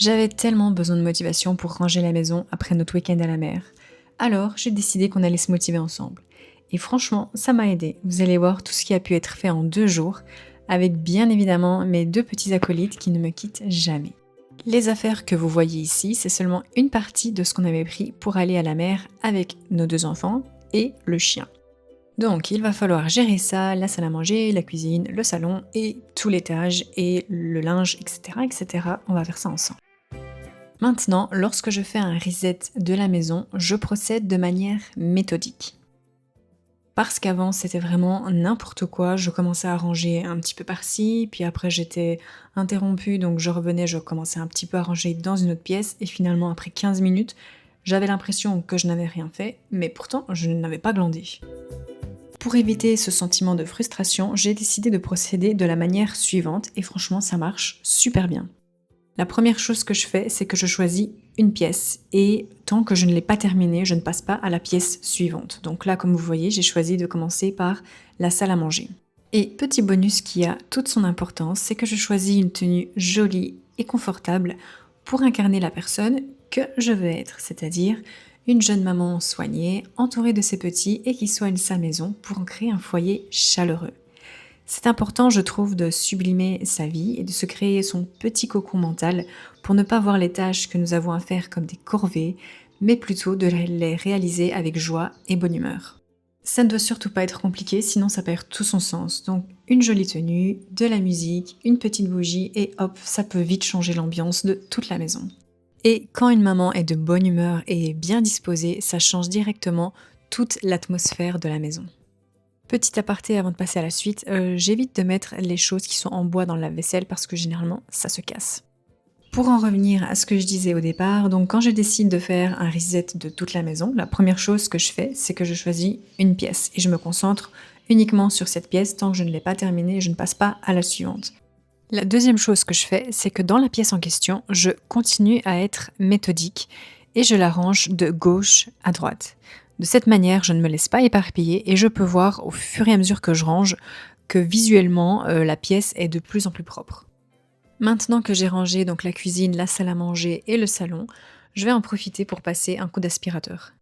J'avais tellement besoin de motivation pour ranger la maison après notre week-end à la mer. Alors, j'ai décidé qu'on allait se motiver ensemble. Et franchement, ça m'a aidé. Vous allez voir tout ce qui a pu être fait en 2 jours, avec bien évidemment mes deux petits acolytes qui ne me quittent jamais. Les affaires que vous voyez ici, c'est seulement une partie de ce qu'on avait pris pour aller à la mer avec nos deux enfants et le chien. Donc, il va falloir gérer ça, la salle à manger, la cuisine, le salon et tout l'étage et le linge, etc., etc. On va faire ça ensemble. Maintenant, lorsque je fais un reset de la maison, je procède de manière méthodique. Parce qu'avant, c'était vraiment n'importe quoi. Je commençais à ranger un petit peu par-ci, puis après j'étais interrompue, donc je revenais, je commençais un petit peu à ranger dans une autre pièce, et finalement, après 15 minutes, j'avais l'impression que je n'avais rien fait, mais pourtant, je n'avais pas glandé. Pour éviter ce sentiment de frustration, j'ai décidé de procéder de la manière suivante, et franchement, ça marche super bien. La première chose que je fais, c'est que je choisis une pièce et tant que je ne l'ai pas terminée, je ne passe pas à la pièce suivante. Donc là, comme vous voyez, j'ai choisi de commencer par la salle à manger. Et petit bonus qui a toute son importance, c'est que je choisis une tenue jolie et confortable pour incarner la personne que je veux être, c'est-à-dire une jeune maman soignée, entourée de ses petits et qui soigne sa maison pour en créer un foyer chaleureux. C'est important, je trouve, de sublimer sa vie et de se créer son petit cocon mental pour ne pas voir les tâches que nous avons à faire comme des corvées, mais plutôt de les réaliser avec joie et bonne humeur. Ça ne doit surtout pas être compliqué, sinon ça perd tout son sens. Donc une jolie tenue, de la musique, une petite bougie et hop, ça peut vite changer l'ambiance de toute la maison. Et quand une maman est de bonne humeur et bien disposée, ça change directement toute l'atmosphère de la maison. Petit aparté avant de passer à la suite, j'évite de mettre les choses qui sont en bois dans le lave-vaisselle parce que généralement ça se casse. Pour en revenir à ce que je disais au départ, donc quand je décide de faire un reset de toute la maison, la première chose que je fais, c'est que je choisis une pièce et je me concentre uniquement sur cette pièce. Tant que je ne l'ai pas terminée, je ne passe pas à la suivante. La deuxième chose que je fais, c'est que dans la pièce en question, je continue à être méthodique et je la range de gauche à droite. De cette manière, je ne me laisse pas éparpiller et je peux voir au fur et à mesure que je range que visuellement, la pièce est de plus en plus propre. Maintenant que j'ai rangé donc la cuisine, la salle à manger et le salon, je vais en profiter pour passer un coup d'aspirateur.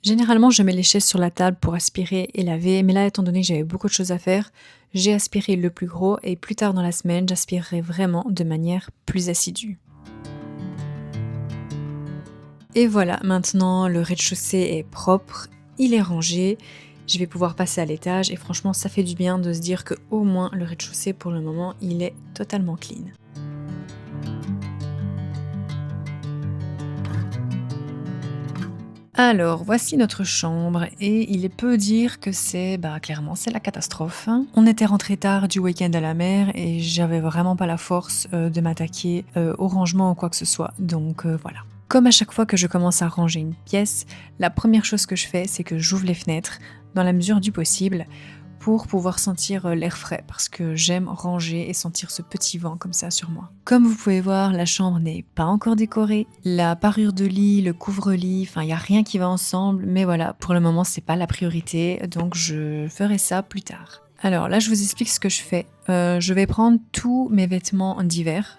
Généralement, je mets les chaises sur la table pour aspirer et laver, mais là, étant donné que j'avais beaucoup de choses à faire, j'ai aspiré le plus gros et plus tard dans la semaine, j'aspirerai vraiment de manière plus assidue. Et voilà, maintenant le rez-de-chaussée est propre, il est rangé, je vais pouvoir passer à l'étage et franchement, ça fait du bien de se dire que au moins le rez-de-chaussée pour le moment, il est totalement clean. Alors, voici notre chambre et il est peu dire que clairement, c'est la catastrophe. On était rentré tard du week-end à la mer et j'avais vraiment pas la force de m'attaquer au rangement ou quoi que ce soit. Donc voilà. Comme à chaque fois que je commence à ranger une pièce, la première chose que je fais, c'est que j'ouvre les fenêtres dans la mesure du possible pour pouvoir sentir l'air frais parce que j'aime ranger et sentir ce petit vent comme ça sur moi. Comme vous pouvez voir, la chambre n'est pas encore décorée. La parure de lit, le couvre-lit, il n'y a rien qui va ensemble, mais voilà, pour le moment, c'est pas la priorité, donc je ferai ça plus tard. Alors là, je vous explique ce que je fais. Je vais prendre tous mes vêtements d'hiver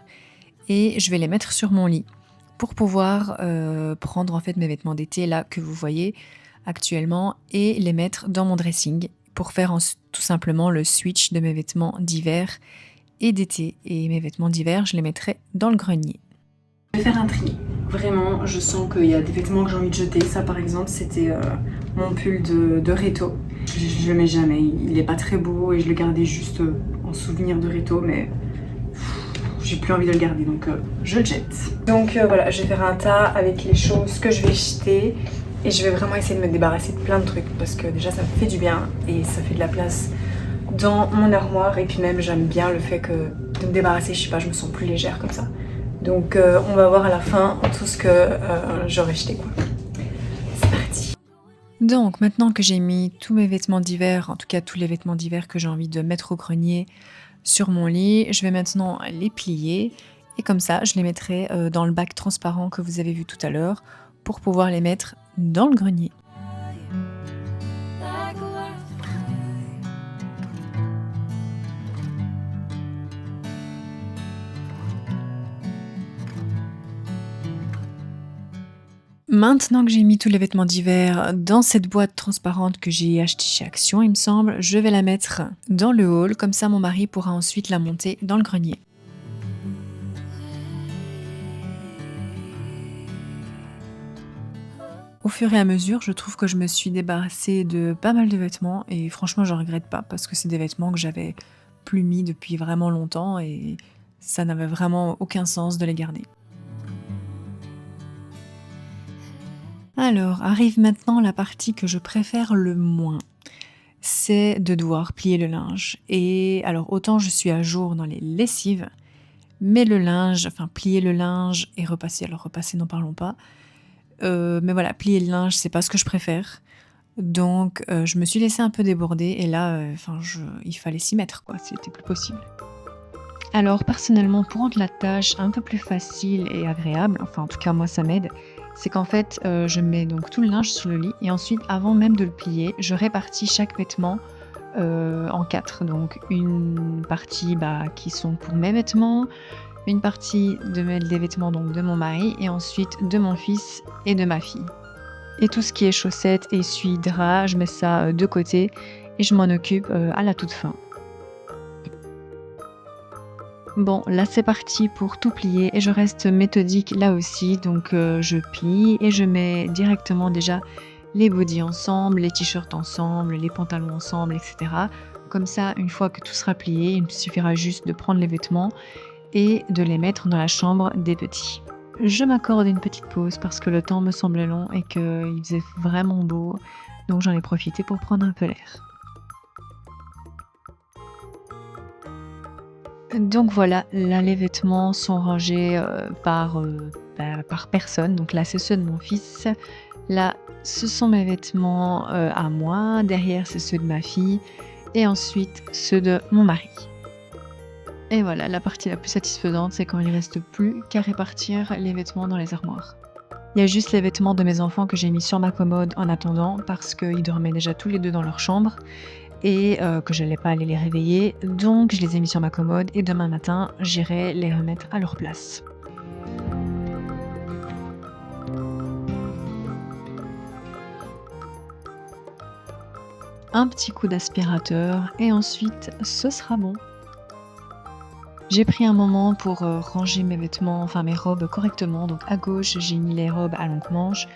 et je vais les mettre sur mon lit pour pouvoir prendre en fait mes vêtements d'été là que vous voyez actuellement et les mettre dans mon dressing pour faire tout simplement le switch de mes vêtements d'hiver et d'été. Et mes vêtements d'hiver, je les mettrai dans le grenier. Je vais faire un tri. Vraiment, je sens qu'il y a des vêtements que j'ai envie de jeter. Ça, par exemple, c'était mon pull de Reto. Je le mets jamais. Il est pas très beau et je le gardais juste en souvenir de Reto, mais j'ai plus envie de le garder, donc je le jette. Donc voilà, je vais faire un tas avec les choses que je vais jeter. Et je vais vraiment essayer de me débarrasser de plein de trucs parce que déjà ça me fait du bien et ça fait de la place dans mon armoire et puis même j'aime bien le fait de me débarrasser, je sais pas, je me sens plus légère comme ça. Donc on va voir à la fin tout ce que j'aurai jeté quoi. C'est parti. Donc maintenant que j'ai mis tous mes vêtements d'hiver, en tout cas tous les vêtements d'hiver que j'ai envie de mettre au grenier sur mon lit, je vais maintenant les plier et comme ça je les mettrai dans le bac transparent que vous avez vu tout à l'heure pour pouvoir les mettre dans le grenier. Maintenant que j'ai mis tous les vêtements d'hiver dans cette boîte transparente que j'ai achetée chez Action, il me semble, je vais la mettre dans le hall, comme ça mon mari pourra ensuite la monter dans le grenier. Au fur et à mesure, je trouve que je me suis débarrassée de pas mal de vêtements et franchement, je regrette pas parce que c'est des vêtements que j'avais plus mis depuis vraiment longtemps et ça n'avait vraiment aucun sens de les garder. Alors, arrive maintenant la partie que je préfère le moins. C'est de devoir plier le linge. Et alors, autant je suis à jour dans les lessives, mais le linge, enfin plier le linge et repasser, alors repasser n'en parlons pas. Mais voilà, plier le linge, c'est pas ce que je préfère. Donc, je me suis laissée un peu déborder et là, enfin, il fallait s'y mettre, quoi. C'était plus possible. Alors, personnellement, pour rendre la tâche un peu plus facile et agréable, enfin, en tout cas, moi, ça m'aide, c'est qu'en fait, je mets donc tout le linge sur le lit et ensuite, avant même de le plier, je répartis chaque vêtement en quatre. Donc, une partie qui sont pour mes vêtements, une partie des vêtements donc, de mon mari et ensuite de mon fils et de ma fille. Et tout ce qui est chaussettes, essuie, draps, je mets ça de côté et je m'en occupe à la toute fin. Bon, là c'est parti pour tout plier et je reste méthodique là aussi, donc je plie et je mets directement déjà les bodys ensemble, les t-shirts ensemble, les pantalons ensemble, etc. Comme ça, une fois que tout sera plié, il me suffira juste de prendre les vêtements et de les mettre dans la chambre des petits. Je m'accorde une petite pause parce que le temps me semblait long et qu'il faisait vraiment beau, donc j'en ai profité pour prendre un peu l'air. Donc voilà, là les vêtements sont rangés, par personne. Donc là, c'est ceux de mon fils. Là, ce sont mes vêtements, à moi. Derrière, c'est ceux de ma fille et ensuite ceux de mon mari. Et voilà, la partie la plus satisfaisante, c'est quand il reste plus qu'à répartir les vêtements dans les armoires. Il y a juste les vêtements de mes enfants que j'ai mis sur ma commode en attendant parce qu'ils dormaient déjà tous les 2 dans leur chambre et que j'allais pas aller les réveiller, donc je les ai mis sur ma commode et demain matin, j'irai les remettre à leur place. Un petit coup d'aspirateur et ensuite ce sera bon. J'ai pris un moment pour, ranger mes vêtements, enfin mes robes correctement, donc à gauche, j'ai mis les robes à longue manche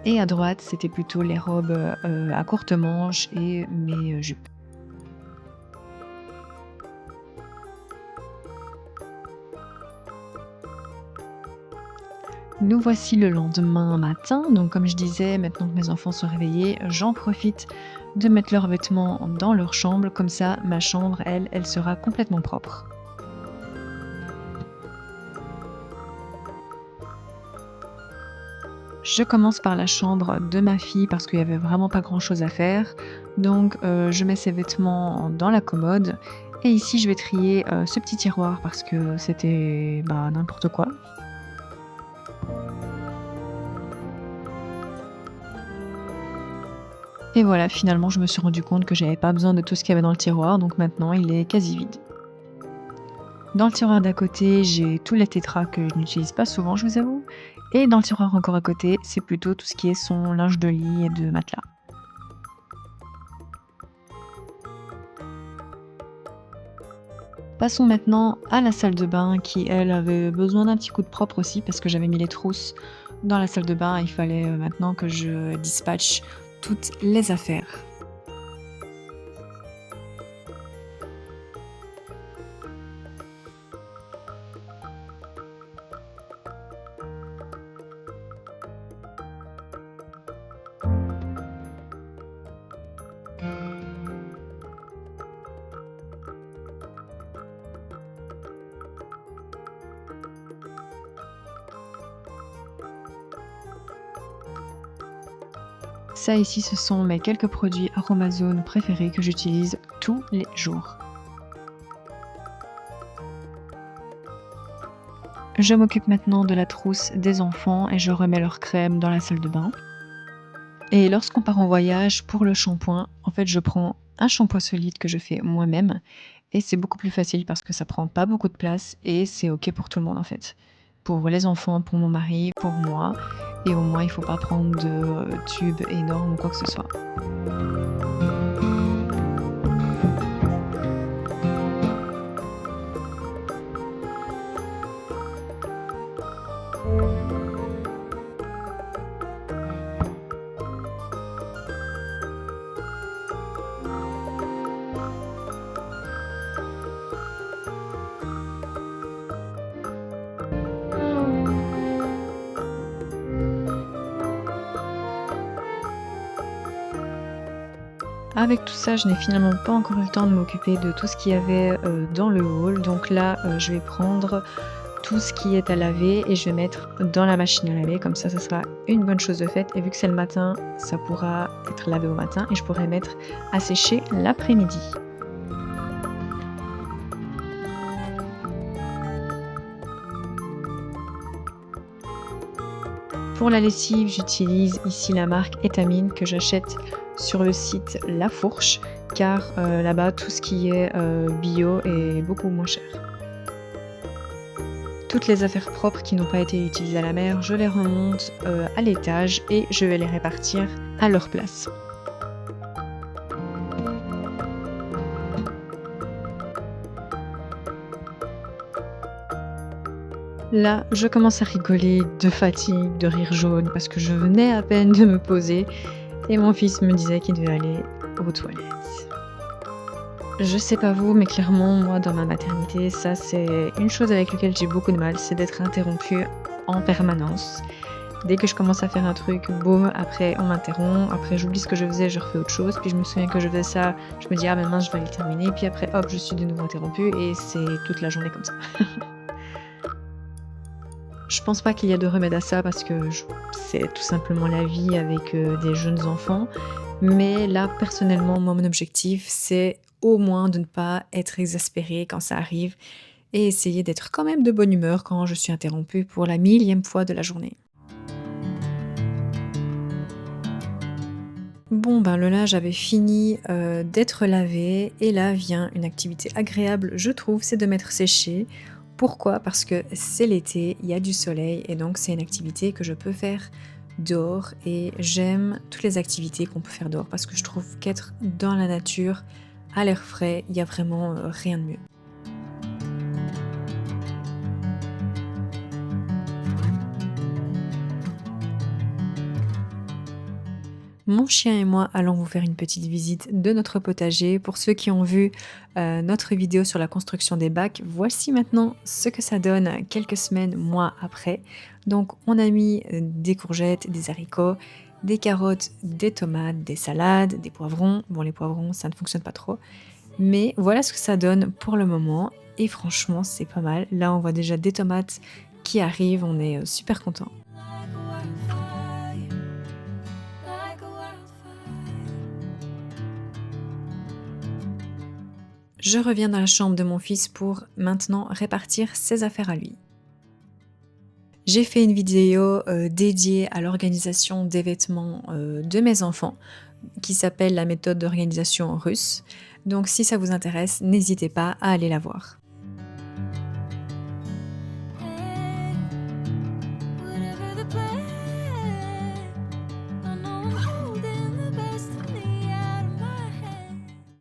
et à droite, c'était plutôt les robes, à courte manche et mes, jupes. Nous voici le lendemain matin, donc comme je disais, maintenant que mes enfants sont réveillés, j'en profite de mettre leurs vêtements dans leur chambre, comme ça ma chambre, elle sera complètement propre. Je commence par la chambre de ma fille parce qu'il y avait vraiment pas grand-chose à faire, donc je mets ses vêtements dans la commode et ici je vais trier, ce petit tiroir parce que c'était, n'importe quoi. Et voilà, finalement je me suis rendu compte que j'avais pas besoin de tout ce qu'il y avait dans le tiroir, donc maintenant il est quasi vide. Dans le tiroir d'à côté, j'ai tous les tétras que je n'utilise pas souvent, je vous avoue. Et dans le tiroir encore à côté, c'est plutôt tout ce qui est son linge de lit et de matelas. Passons maintenant à la salle de bain qui, elle, avait besoin d'un petit coup de propre aussi parce que j'avais mis les trousses dans la salle de bain. Il fallait maintenant que je dispatche toutes les affaires. Ça ici, ce sont mes quelques produits Aromazone préférés que j'utilise tous les jours. Je m'occupe maintenant de la trousse des enfants et je remets leur crème dans la salle de bain. Et lorsqu'on part en voyage, pour le shampoing, en fait, je prends un shampoing solide que je fais moi-même et c'est beaucoup plus facile parce que ça prend pas beaucoup de place et c'est OK pour tout le monde, en fait. Pour les enfants, pour mon mari, pour moi et au moins il faut pas prendre de tube énorme ou quoi que ce soit. Avec tout ça, je n'ai finalement pas encore eu le temps de m'occuper de tout ce qu'il y avait, dans le hall. Donc là, je vais prendre tout ce qui est à laver et je vais mettre dans la machine à laver. Comme ça sera une bonne chose de faite et vu que c'est le matin, ça pourra être lavé au matin et je pourrai mettre à sécher l'après-midi. Pour la lessive, j'utilise ici la marque Etamine que j'achète sur le site La Fourche car, là-bas tout ce qui est, bio est beaucoup moins cher. Toutes les affaires propres qui n'ont pas été utilisées à la mer, je les remonte, à l'étage et je vais les répartir à leur place. Là, je commence à rigoler de fatigue, de rire jaune parce que je venais à peine de me poser et mon fils me disait qu'il devait aller aux toilettes. Je sais pas vous, mais clairement, moi, dans ma maternité, ça, c'est une chose avec laquelle j'ai beaucoup de mal, c'est d'être interrompue en permanence. Dès que je commence à faire un truc, boum, après on m'interrompt, après j'oublie ce que je faisais, je refais autre chose, puis je me souviens que je faisais ça, je me dis ah ben mince, je vais aller le terminer, puis après hop, je suis de nouveau interrompue et c'est toute la journée comme ça. Je pense pas qu'il y a de remède à ça parce que c'est tout simplement la vie avec des jeunes enfants. Mais là, personnellement, moi, mon objectif, c'est au moins de ne pas être exaspérée quand ça arrive et essayer d'être quand même de bonne humeur quand je suis interrompue pour la millième fois de la journée. Bon, ben le linge avait fini d'être lavé et là vient une activité agréable, je trouve, c'est de mettre sécher. Pourquoi? Parce que c'est l'été, il y a du soleil et donc c'est une activité que je peux faire dehors et j'aime toutes les activités qu'on peut faire dehors parce que je trouve qu'être dans la nature, à l'air frais, il y a vraiment rien de mieux. Mon chien et moi allons vous faire une petite visite de notre potager. Pour ceux qui ont vu notre vidéo sur la construction des bacs, voici maintenant ce que ça donne quelques semaines, mois après. Donc on a mis des courgettes, des haricots, des carottes, des tomates, des salades, des poivrons. Bon les poivrons ça ne fonctionne pas trop. Mais voilà ce que ça donne pour le moment. Et franchement c'est pas mal. Là on voit déjà des tomates qui arrivent, on est super contents. Je reviens dans la chambre de mon fils pour maintenant répartir ses affaires à lui. J'ai fait une vidéo dédiée à l'organisation des vêtements de mes enfants qui s'appelle la méthode d'organisation russe. Donc si ça vous intéresse, n'hésitez pas à aller la voir.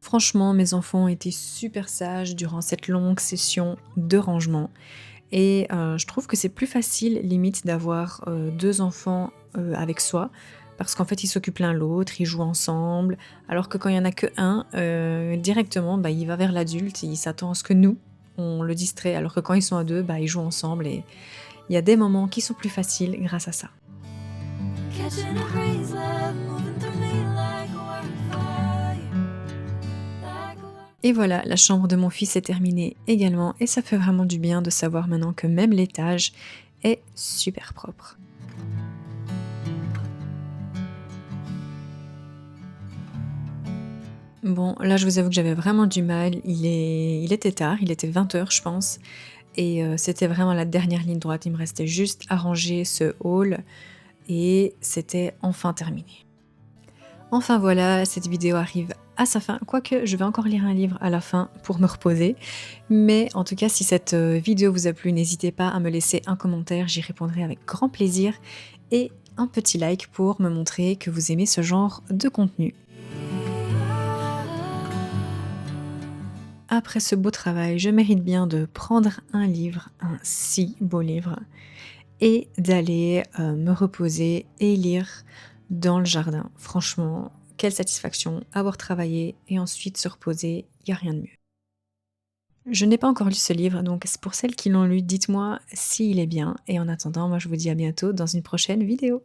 Franchement, mes enfants ont été super sages durant cette longue session de rangement et je trouve que c'est plus facile limite d'avoir, 2 enfants, avec soi parce qu'en fait, ils s'occupent l'un l'autre, ils jouent ensemble. Alors que quand il y en a qu'1, directement, bah, il va vers l'adulte et il s'attend à ce que nous, on le distrait. Alors que quand ils sont à 2, bah, ils jouent ensemble et il y a des moments qui sont plus faciles grâce à ça. Catching a breeze, love moving through me like wildfire. Et voilà, la chambre de mon fils est terminée également et ça fait vraiment du bien de savoir maintenant que même l'étage est super propre. Bon, là je vous avoue que j'avais vraiment du mal, il était tard, il était 20 h je pense et c'était vraiment la dernière ligne droite, il me restait juste à ranger ce hall et c'était enfin terminé. Enfin voilà, cette vidéo arrive à sa fin, quoique je vais encore lire un livre à la fin pour me reposer. Mais en tout cas, si cette vidéo vous a plu, n'hésitez pas à me laisser un commentaire, j'y répondrai avec grand plaisir. Et un petit like pour me montrer que vous aimez ce genre de contenu. Après ce beau travail, je mérite bien de prendre un livre, un si beau livre, et d'aller me reposer et lire dans le jardin. Franchement, quelle satisfaction, avoir travaillé et ensuite se reposer, il n'y a rien de mieux. Je n'ai pas encore lu ce livre, donc pour celles qui l'ont lu, dites-moi s'il est bien. Et en attendant, moi je vous dis à bientôt dans une prochaine vidéo.